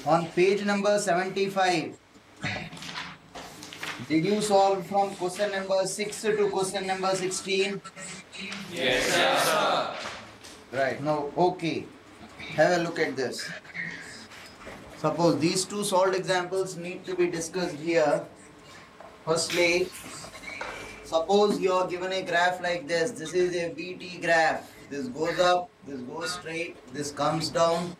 On page number 75, did you solve from question number 6 to question number 16? Yes, sir. Right. Now, okay. Have a look at this. Suppose these two solved examples need to be discussed here. Firstly, suppose you are given a graph like this. This is a VT graph. This goes up, this goes straight, this comes down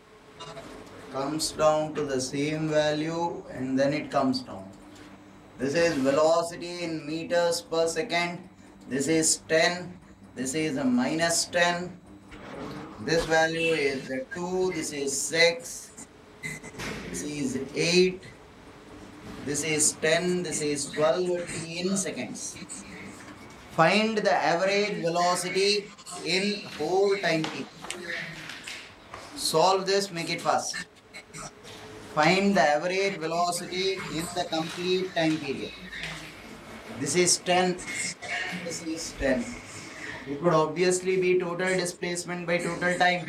to the same value, and then it comes down. This is velocity in meters per second. This is 10. This is a minus 10. This value is 2. This is 6. This is 8. This is 10. This is 12 in seconds. Find the average velocity in whole time t. Solve this, make it fast. Find the average velocity in the complete time period. This is 10. This is 10. It would obviously be total displacement by total time.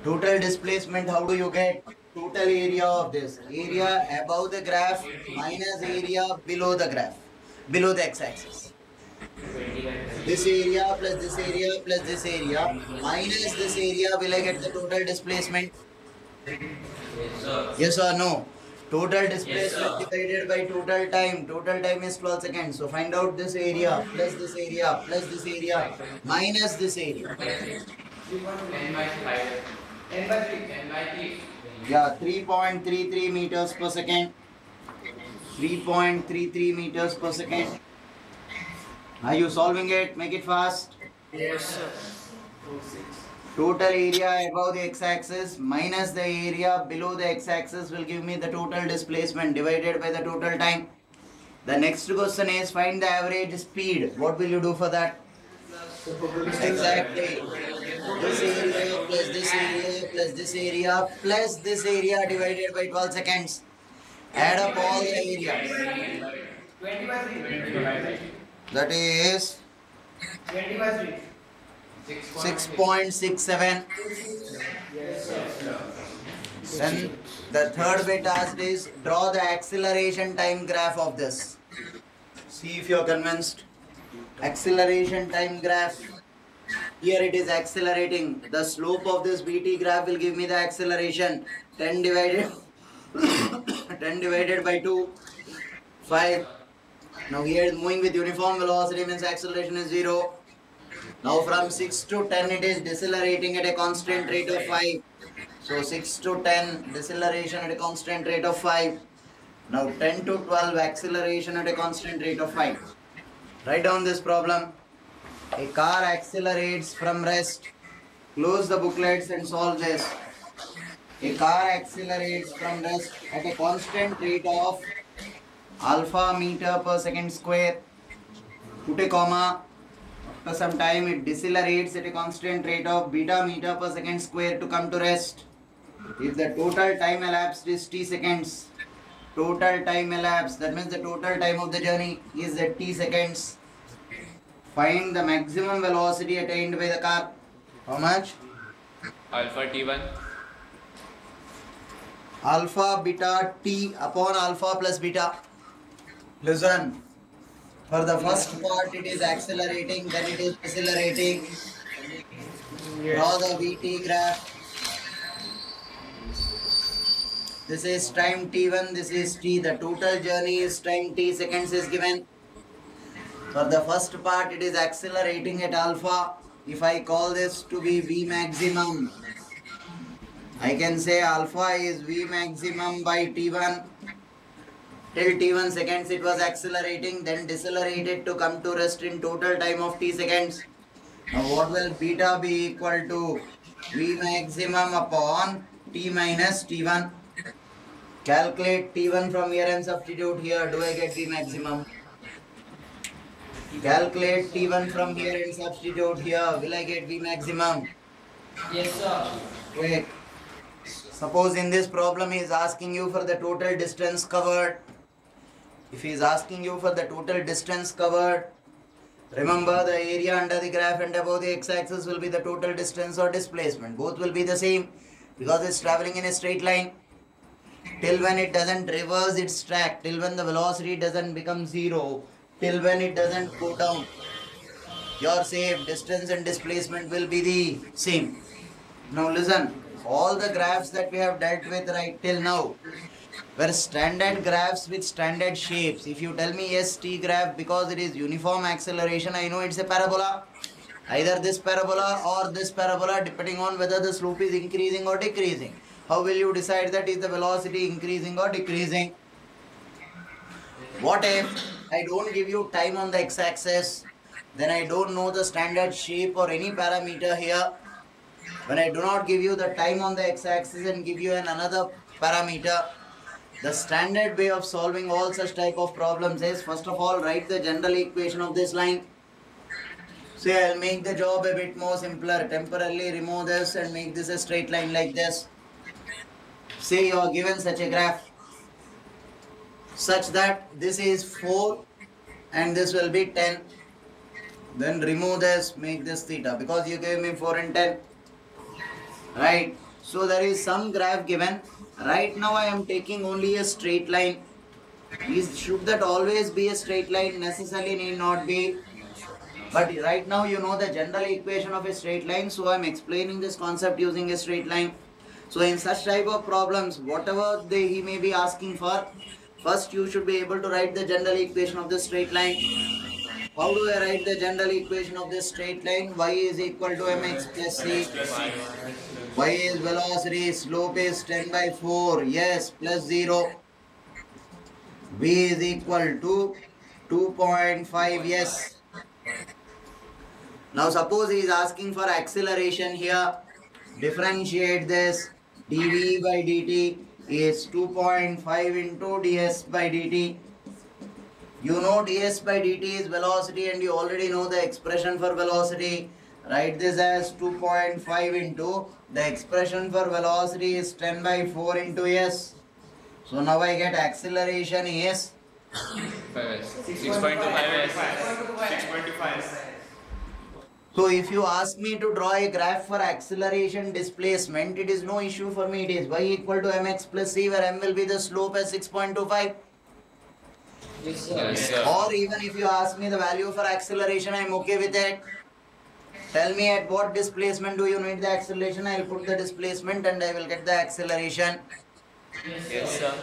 Total displacement, how do you get? Total area of this. Area above the graph minus area below the graph, below the x-axis. This area plus this area plus this area minus this area, will I get the total displacement? Yes, sir. Yes or no? Total displacement divided by total time. Total time is 12 seconds. So find out this area plus this area plus this area minus this area. 10 by 5. 10 by 3. 10 by 3. Yeah, 3.33 meters per second. 3.33 meters per second. Are you solving it? Make it fast. Yes, sir. Total area above the x-axis minus the area below the x-axis will give me the total displacement divided by the total time. The next question is find the average speed. What will you do for that? Exactly. This area plus this area plus this area plus this area divided by 12 seconds. Add up all the area. 20 by 3. That is 20 by 3. 6.67. Then the third bit asked is draw the acceleration time graph of this. See if you are convinced. Acceleration time graph. Here it is accelerating. The slope of this BT graph will give me the acceleration. 10 divided 10 divided by 2, 5. Now here is moving with uniform velocity means acceleration is 0. Now from 6 to 10 it is decelerating at a constant rate of 5. So 6 to 10 deceleration at a constant rate of 5. Now 10 to 12 acceleration at a constant rate of 5. Write down this problem. A car accelerates from rest. Close the booklets and solve this. A car accelerates from rest at a constant rate of alpha meter per second square. Put a comma. After some time it decelerates at a constant rate of beta meter per second square to come to rest. If the total time elapsed is t seconds, total time elapsed, that means the total time of the journey is at t seconds. Find the maximum velocity attained by the car. How much? Alpha T1. Alpha beta t upon alpha plus beta. Listen. For the first part it is accelerating, then it is decelerating. Draw the VT graph. This is time t1, this is t. The total journey is time t seconds is given. For the first part it is accelerating at alpha. If I call this to be V maximum, I can say alpha is V maximum by t1. Till t1 seconds it was accelerating, then decelerated to come to rest in total time of t seconds. Now what will beta be equal to? V maximum upon t minus t1. Calculate t1 from here and substitute here. Do I get V maximum? Calculate t1 from here and substitute here. Will I get V maximum? Yes, sir. Wait. Suppose in this problem he is asking you for the total distance covered. If he is asking you for the total distance covered, remember the area under the graph and above the x-axis will be the total distance or displacement. Both will be the same because it's traveling in a straight line. till when it doesn't reverse its track, till when the velocity doesn't become zero, till when it doesn't go down. Your safe distance and displacement will be the same. Now listen, all the graphs that we have dealt with right till now were standard graphs with standard shapes. If you tell me yes, T graph, because it is uniform acceleration, I know it's a parabola. Either this parabola or this parabola, depending on whether the slope is increasing or decreasing. How will you decide that is the velocity increasing or decreasing? What if I don't give you time on the x-axis, then I don't know the standard shape or any parameter here. When I do not give you the time on the x-axis and give you another parameter, the standard way of solving all such type of problems is, first of all, write the general equation of this line. Say I'll make the job a bit more simpler. Temporarily remove this and make this a straight line like this. Say you are given such a graph such that this is 4 and this will be 10. Then remove this, make this theta, because you gave me 4 and 10. Right. So there is some graph given. Right now I am taking only a straight line. Should that always be a straight line? Necessarily need not be. But right now you know the general equation of a straight line. So I am explaining this concept using a straight line. So in such type of problems, whatever he may be asking for, first you should be able to write the general equation of the straight line. How do I write the general equation of this straight line? Y is equal to mx plus c. Y is velocity, slope is 10 by 4, yes, plus 0. V is equal to 2.5, yes. Now suppose he is asking for acceleration here. Differentiate this. dV by dt is 2.5 into ds by dt. You know ds by dt is velocity and you already know the expression for velocity. Write this as 2.5 into the expression for velocity is 10 by 4 into s. So now I get acceleration is 6.25. 6.25. So if you ask me to draw a graph for acceleration displacement, it is no issue for me. It is y equal to mx plus c, where m will be the slope as 6.25. Yes, sir. Or even if you ask me the value for acceleration, I am okay with it. Tell me at what displacement do you need the acceleration, I will put the displacement and I will get the acceleration. Yes, sir.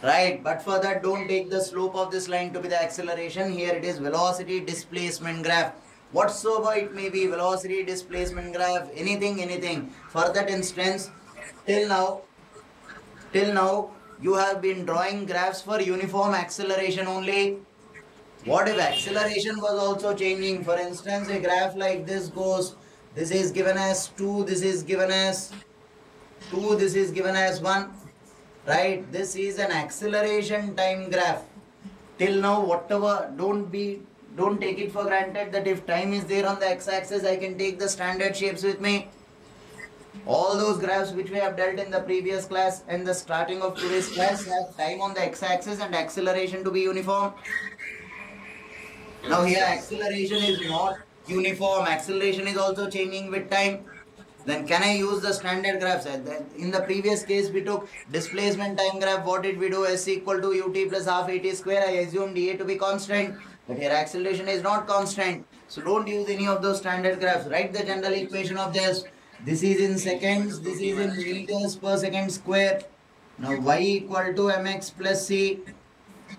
Right, but for that don't take the slope of this line to be the acceleration. Here it is velocity displacement graph. Whatsoever it may be, velocity displacement graph, anything. For that instance, till now you have been drawing graphs for uniform acceleration only. What if acceleration was also changing? For instance, a graph like this goes, this is given as 2, this is given as 2, this is given as 1. Right? This is an acceleration time graph. Till now, whatever, don't take it for granted that if time is there on the x-axis, I can take the standard shapes with me. All those graphs which we have dealt in the previous class and the starting of today's class have time on the x-axis and acceleration to be uniform. Now here acceleration is not uniform, acceleration is also changing with time. Then can I use the standard graphs? In the previous case we took displacement time graph. What did we do? S equal to ut plus half at square. I assumed dA to be constant. But here acceleration is not constant. So don't use any of those standard graphs. Write the general equation of this. This is in seconds. This is in meters per second square. Now y equal to mx plus c.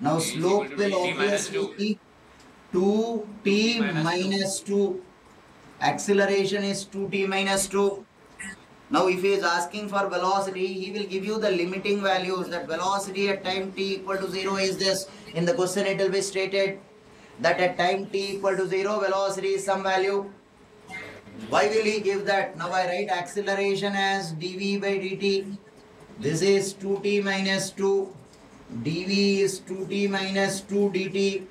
Now slope will obviously be 2t minus 2. Acceleration is 2t minus 2. Now if he is asking for velocity, he will give you the limiting values. That velocity at time t equal to 0 is this. In the question it will be stated that at time t equal to 0, velocity is some value. Why will he give that? Now I write acceleration as dv by dt. This is 2t minus 2. dv is 2t minus 2 dt.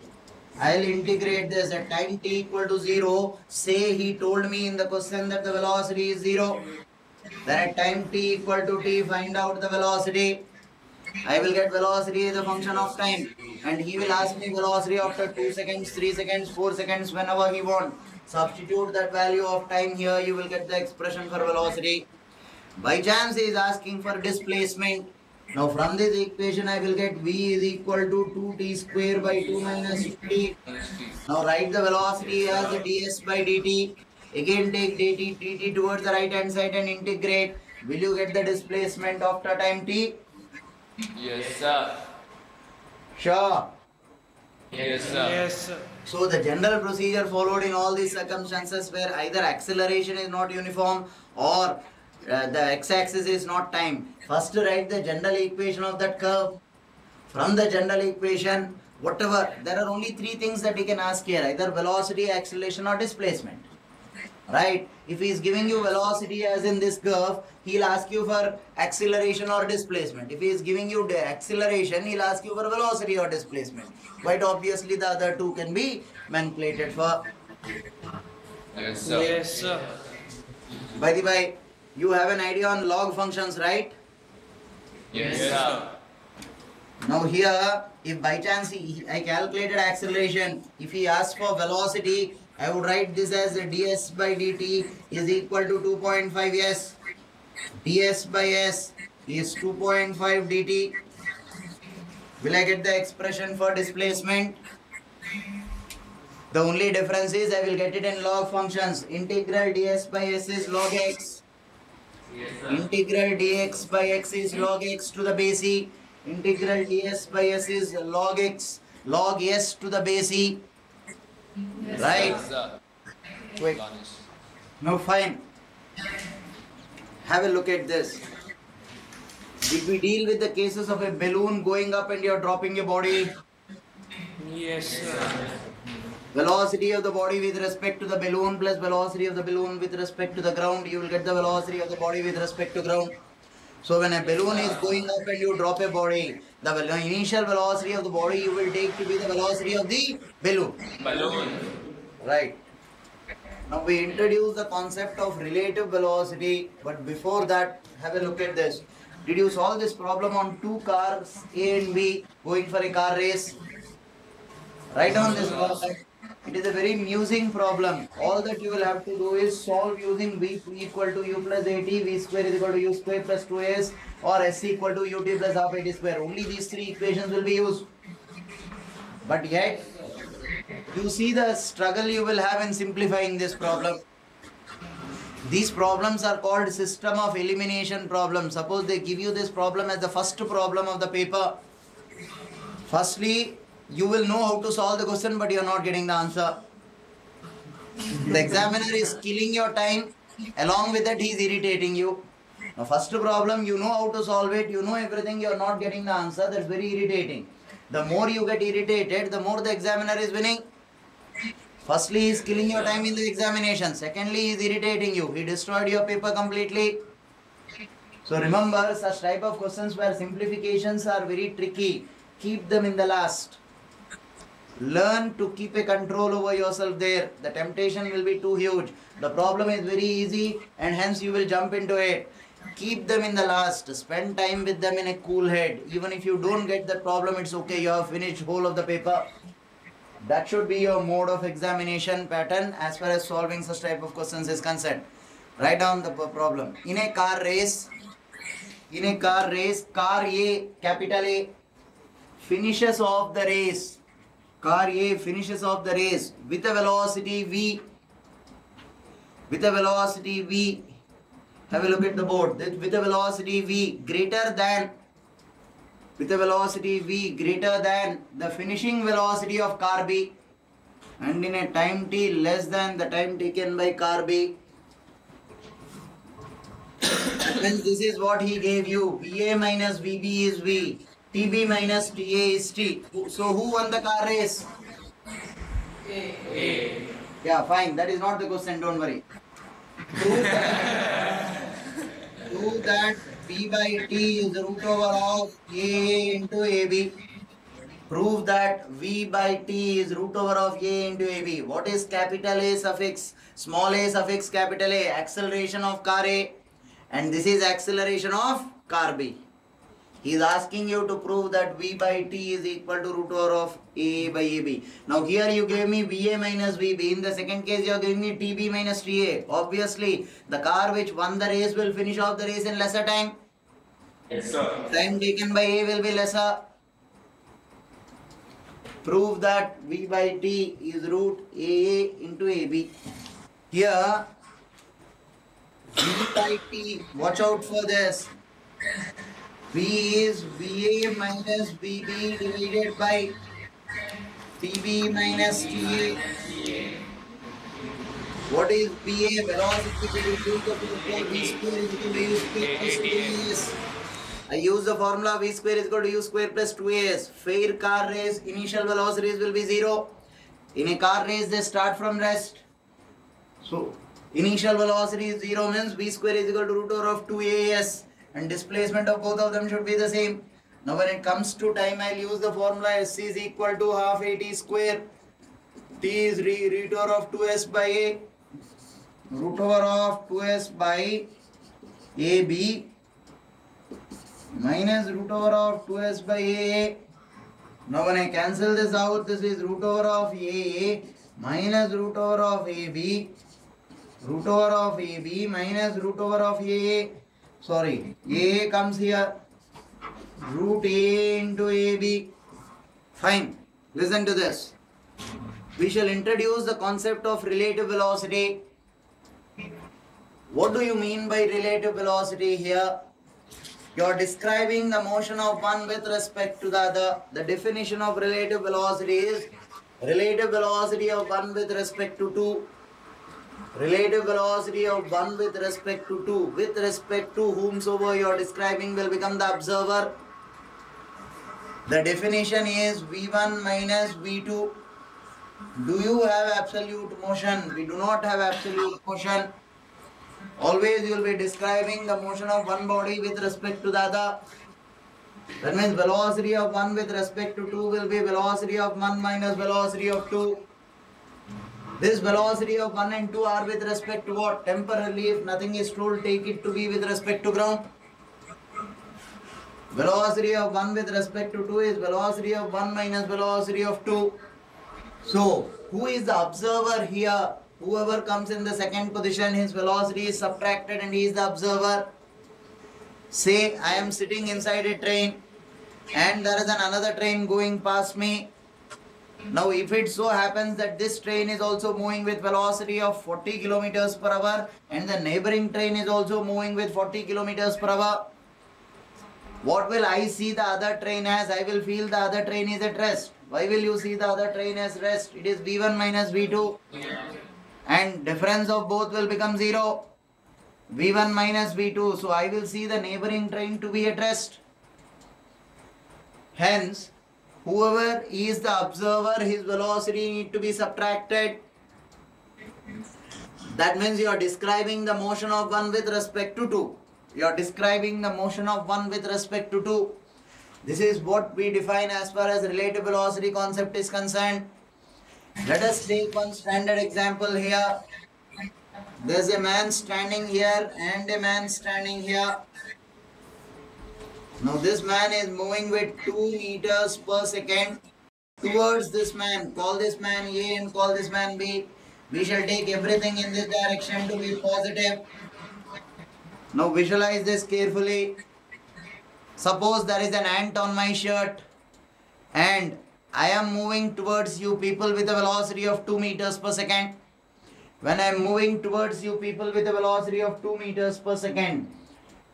I'll integrate this at time t equal to 0. Say he told me in the question that the velocity is 0. Then at time t equal to t, find out the velocity. I will get velocity as a function of time. And he will ask me velocity after 2 seconds, 3 seconds, 4 seconds, whenever he wants. Substitute that value of time here, you will get the expression for velocity. By chance he is asking for displacement. Now from this equation I will get v is equal to 2t square by 2 minus 2t. Now write the velocity as ds by dt. Again take dt towards the right hand side and integrate. Will you get the displacement after time t? Yes, sir. Sure. Yes, sir. Yes, sir. So the general procedure followed in all these circumstances where either acceleration is not uniform or the x-axis is not time. First write the general equation of that curve. From the general equation, whatever, there are only three things that he can ask here, either velocity, acceleration or displacement. Right? If he is giving you velocity as in this curve, he'll ask you for acceleration or displacement. If he is giving you the acceleration, he'll ask you for velocity or displacement. Quite obviously the other two can be manipulated for. Yes, sir. Yes, sir. By the way, you have an idea on log functions, right? Yes, sir. Now here, if by chance I calculated acceleration, if he asks for velocity, I would write this as ds by dt is equal to 2.5 s. ds by s is 2.5 dt. Will I get the expression for displacement? The only difference is I will get it in log functions. Integral ds by s is log x. Yes, sir. Integral dx by x is log x to the base e. Integral ds by s is log x, log s to the base e. Right? Yes, sir. Quick. Now fine. Have a look at this. Did we deal with the cases of a balloon going up and you're dropping your body? Yes, sir. Velocity of the body with respect to the balloon plus velocity of the balloon with respect to the ground. You will get the velocity of the body with respect to ground. So when a balloon is going up and you drop a body, the initial velocity of the body you will take to be the velocity of the balloon. Balloon. Right. Now we introduce the concept of relative velocity, but before that, have a look at this. Did you solve this problem on two cars, A and B, going for a car race? Write down this problem. It is a very amusing problem. All that you will have to do is solve using v equal to u plus at, v square is equal to u square plus 2s, or s equal to ut plus half at square. Only these three equations will be used. But yet, you see the struggle you will have in simplifying this problem. These problems are called system of elimination problems. Suppose they give you this problem as the first problem of the paper. Firstly, you will know how to solve the question, but you are not getting the answer. The examiner is killing your time. Along with that, he is irritating you. Now, first problem, you know how to solve it. You know everything. You are not getting the answer. That's very irritating. The more you get irritated, the more the examiner is winning. Firstly, he is killing your time in the examination. Secondly, he is irritating you. He destroyed your paper completely. So remember, such type of questions where simplifications are very tricky, keep them in the last. Learn to keep a control over yourself there. The temptation will be too huge. The problem is very easy and hence you will jump into it. Keep them in the last. Spend time with them in a cool head. Even if you don't get that problem, it's okay. You have finished whole of the paper. That should be your mode of examination pattern as far as solving such type of questions is concerned. Write down the problem. In a car race, car A, capital A, finishes off the race. Car A finishes off the race with a velocity V. With a velocity V. Have a look at the board. With a velocity V greater than the finishing velocity of car B, and in a time t less than the time taken by car B. And this is what he gave you. VA minus VB is V. TB minus TA is T. So who won the car race? A. Yeah, fine. That is not the question. Don't worry. Prove that B by T is root over of A into AB. Prove that V by T is root over of A into AB. What is capital A suffix, small a suffix, capital A? Acceleration of car A. And this is acceleration of car B. He is asking you to prove that V by T is equal to root over of A by AB. Now here you gave me VA minus VB. In the second case you are giving me TB minus TA. Obviously the car which won the race will finish off the race in lesser time. Yes, sir. Time taken by A will be lesser. Prove that V by T is root AA into AB. Here, V by T, watch out for this. V is VA minus VB divided by TB minus TA. What is VA? Velocity to reduce the formula V square is equal to U square plus 2AS. I use the formula V square is equal to U square plus 2AS. Fair car race, initial velocities will be 0. In a car race, they start from rest. So, initial velocity is 0 means V square is equal to root over of 2AS. And displacement of both of them should be the same. Now, when it comes to time, I'll use the formula SC is equal to half AT square. T is root over of 2S by A. Root over of 2S by AB minus root over of 2S by AA. Now when I cancel this out, this is root over of AA minus root over of AB, root over of AB minus root over of AA. Sorry, AA comes here, root A into AB. Fine, listen to this. We shall introduce the concept of relative velocity. What do you mean by relative velocity here? You are describing the motion of one with respect to the other. The definition of relative velocity is relative velocity of one with respect to two. Relative velocity of one with respect to two. With respect to whomsoever you are describing will become the observer. The definition is V1 minus V2. Do you have absolute motion? We do not have absolute motion. Always you will be describing the motion of one body with respect to the other. That means velocity of 1 with respect to 2 will be velocity of 1 minus velocity of 2. This velocity of 1 and 2 are with respect to what? Temporarily, if nothing is told, take it to be with respect to ground. Velocity of 1 with respect to 2 is velocity of 1 minus velocity of 2. So, who is the observer here? Whoever comes in the second position, his velocity is subtracted and he is the observer. Say, I am sitting inside a train and there is another train going past me. Now, if it so happens that this train is also moving with velocity of 40 kilometers per hour and the neighboring train is also moving with 40 kilometers per hour, what will I see the other train as? I will feel the other train is at rest. Why will you see the other train as rest? It is V1 minus V2. And difference of both will become 0. V1 minus V2. So I will see the neighboring train to be at rest. Hence, whoever is the observer, his velocity need to be subtracted. That means you are describing the motion of one with respect to two. You are describing the motion of one with respect to two. This is what we define as far as relative velocity concept is concerned. Let us take one standard example here. There is a man standing here and a man standing here. Now this man is moving with 2 meters per second towards this man. Call this man A and call this man B. We shall take everything in this direction to be positive. Now visualize this carefully. Suppose there is an ant on my shirt and I am moving towards you people with a velocity of 2 meters per second. When I am moving towards you people with a velocity of 2 meters per second,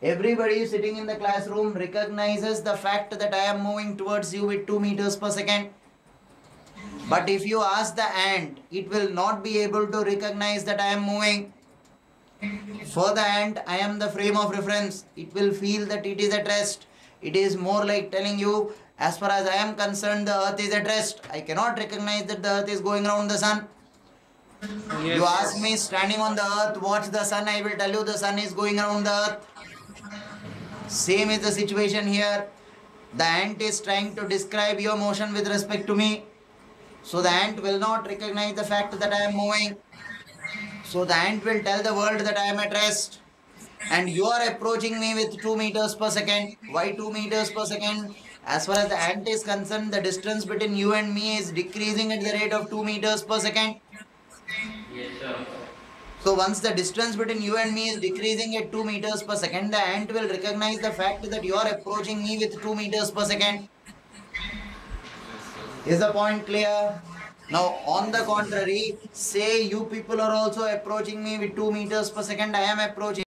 everybody sitting in the classroom recognizes the fact that I am moving towards you with 2 meters per second. But if you ask the ant, it will not be able to recognize that I am moving. For the ant, I am the frame of reference. It will feel that it is at rest. It is more like telling you, as far as I am concerned, the earth is at rest. I cannot recognize that the earth is going around the sun. Yes. You ask me, standing on the earth, watch the sun, I will tell you the sun is going around the earth. Same is the situation here. The ant is trying to describe your motion with respect to me. So the ant will not recognize the fact that I am moving. So the ant will tell the world that I am at rest. And you are approaching me with 2 meters per second. Why 2 meters per second? As far as the ant is concerned, the distance between you and me is decreasing at the rate of 2 meters per second. Yes, sir. So once the distance between you and me is decreasing at 2 meters per second, the ant will recognize the fact that you are approaching me with 2 meters per second. Is the point clear? Now, on the contrary, say you people are also approaching me with 2 meters per second, I am approaching.